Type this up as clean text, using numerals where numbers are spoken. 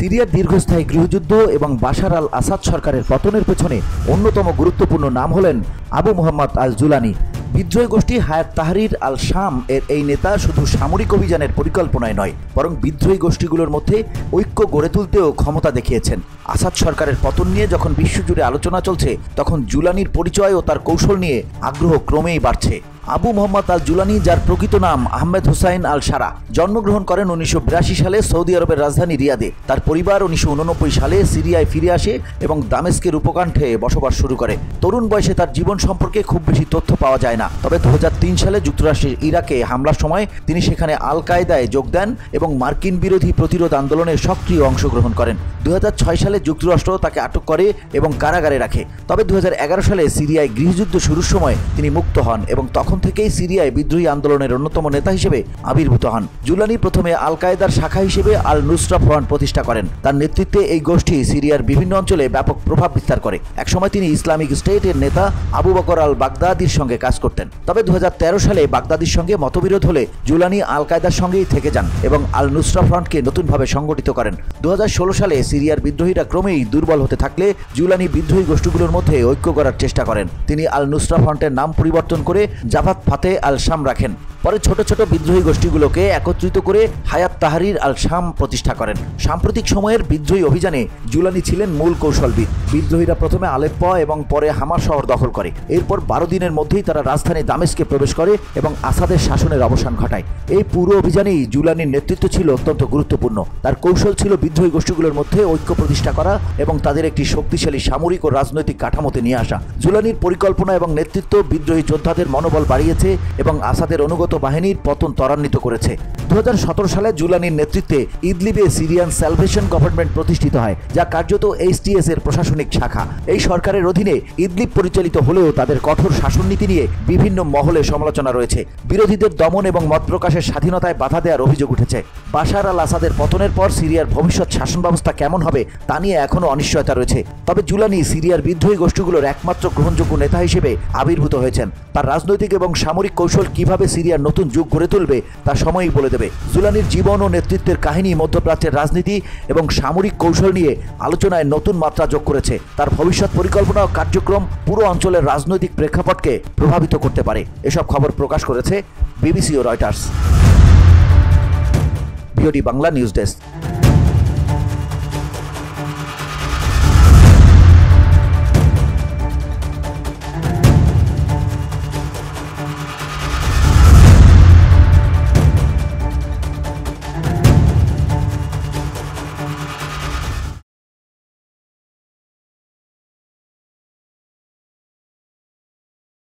সিরিয়ার দীর্ঘস্থায়ী গৃহযুদ্ধ এবং বাশার আল আসাদ সরকারের পতনের পেছনে অন্যতম গুরুত্বপূর্ণ নাম হলেন আবু মোহাম্মদ আল জুলানি। বিদ্রোহী গোষ্ঠী হায়াত তাহরির আল শাম এর এই নেতা শুধু সামরিক অভিযানের পরিকল্পনায় নয়, বরং বিদ্রোহী গোষ্ঠীগুলোর মধ্যে ঐক্য গড়ে তুলতেও ক্ষমতা দেখিয়েছেন। আসাদ সরকারের পতন নিয়ে যখন বিশ্বজুড়ে আলোচনা চলছে, তখন জুলানির পরিচয় ও তার কৌশল নিয়ে আগ্রহ ক্রমেই বাড়ছে। আবু মোহাম্মদ আল জুলানি, যার প্রকৃত নাম আহমেদ হুসাইন আল সারা, জন্মগ্রহণ করেন 1982 সালে সৌদি আরবের রাজধানী রিয়াদে। তার পরিবার 1989 সালে সিরিয়ায় ফিরে আসে এবং দামেস্কের উপকণ্ঠে বসবাস শুরু করে। তরুণ বয়সে তার জীবন সম্পর্কে খুব বেশি তথ্য পাওয়া যায় না, তবে 2003 সালে যুক্তরাষ্ট্রের ইরাকে হামলার সময় তিনি সেখানে আল কায়দায় যোগ দেন এবং মার্কিন বিরোধী প্রতিরোধ আন্দোলনে সক্রিয় অংশগ্রহণ করেন। 2006 সালে যুক্তরাষ্ট্র তাকে আটক করে এবং কারাগারে রাখে। তবে 2011 সালে সিরিয়ায় গৃহযুদ্ধ শুরুর সময় তিনি মুক্ত হন এবং তখন থেকেই সিরিয়ায় বিদ্রোহী আন্দোলনের অন্যতম নেতা হিসেবে আবির্ভূত হন। জুলানি প্রথমে আল কায়দার শাখা হিসেবে আল নুসরা ফ্রন্ট প্রতিষ্ঠা করেন। তার নেতৃত্বে এই গোষ্ঠী সিরিয়ার বিভিন্ন অঞ্চলে ব্যাপক প্রভাব বিস্তার করে। একসময় তিনি ইসলামিক স্টেটের নেতা আবু বকর আল বাগদাদির সঙ্গে কাজ করতেন। তবে 2013 সালে বাগদাদির সঙ্গে মতবিরোধ হলে জুলানি আল কায়দার সঙ্গেই থেকে যান এবং আল নুসরা ফ্রন্টকে নতুনভাবে সংগঠিত করেন। 2016 সালে সিরিয়ার বিদ্রোহীরা ক্রমেই দুর্বল হতে থাকলে জুলানি বিদ্রোহী গোষ্ঠীগুলোর মধ্যে ঐক্য করার চেষ্টা করেন। তিনি আল নুসরা ফ্রন্টের নাম পরিবর্তন করে জাভাত ফাতে আল শাম রাখেন। পরে ছোট ছোট বিদ্রোহী গোষ্ঠীগুলোকে একত্রিত করে হায়াত তাহরির আল শাম প্রতিষ্ঠা করেন। সাম্প্রতিক সময়ের বিদ্রোহী অভিযানে জুলানি ছিলেন মূল কৌশলবিদ। বিদ্রোহীরা প্রথমে আলেপ্পো এবং পরে হামা শহর দখল করে। এরপর 12 দিনের মধ্যেই তারা রাজধানী দামেস্কে প্রবেশ করে এবং আসাদের শাসনের অবসান ঘটায়। এই পুরো অভিযানেই জুলানির নেতৃত্ব ছিল অত্যন্ত গুরুত্বপূর্ণ। তার কৌশল ছিল বিদ্রোহী গোষ্ঠীগুলোর মধ্যে ঐক্য প্রতিষ্ঠা করা এবং তাদের একটি শক্তিশালী সামরিক ও রাজনৈতিক কাঠামোতে নিয়ে আসা। জুলানির পরিকল্পনা এবং নেতৃত্ব বিদ্রোহী যোদ্ধাদের মনোবল বাড়িয়েছে এবং আসাদের অনুগত বাহিনীর পতন ত্বরান্বিত করেছে। 2017 সালে জুলানির নেতৃত্বে ইদলিবে সিরিয়ান স্যালভেশন গভর্নমেন্ট প্রতিষ্ঠিত হয়, যা কার্যত এইচটিএস এর প্রশাসনিক শাখা। এই সরকারের অধীনে ইদলিব পরিচালিত হলেও তাদের কঠোর শাসননীতি নিয়ে বিভিন্ন মহলে সমালোচনা রয়েছে। বিরোধীদের দমন এবং মত প্রকাশের স্বাধীনতায় বাধা দেওয়ার অভিযোগ উঠেছে। বাশার আল আসাদের পতনের পর সিরিয়ার ভবিষ্যৎ শাসন ব্যবস্থা কেমন হবে তা নিয়ে এখনও অনিশ্চয়তা রয়েছে। তবে জুলানি সিরিয়ার বিদ্রোহী গোষ্ঠীগুলোর একমাত্র গ্রহণযোগ্য নেতা হিসেবে আবির্ভূত হয়েছেন। তার রাজনৈতিক এবং সামরিক কৌশল কিভাবে সিরিয়ার নতুন যুগ গড়ে তুলবে তা সময়ই বলে দেবে। জুলানির জীবন ও নেতৃত্বের কাহিনী মধ্যপ্রাচ্যের রাজনীতি এবং সামরিক কৌশল নিয়ে আলোচনায় নতুন মাত্রা যোগ করেছে। তার ভবিষ্যৎ পরিকল্পনা ও কার্যক্রম পুরো অঞ্চলের রাজনৈতিক প্রেক্ষাপটকে প্রভাবিত করতে পারে। এসব খবর প্রকাশ করেছে বিবিসি ও Reuters. VOD Bangla news desk.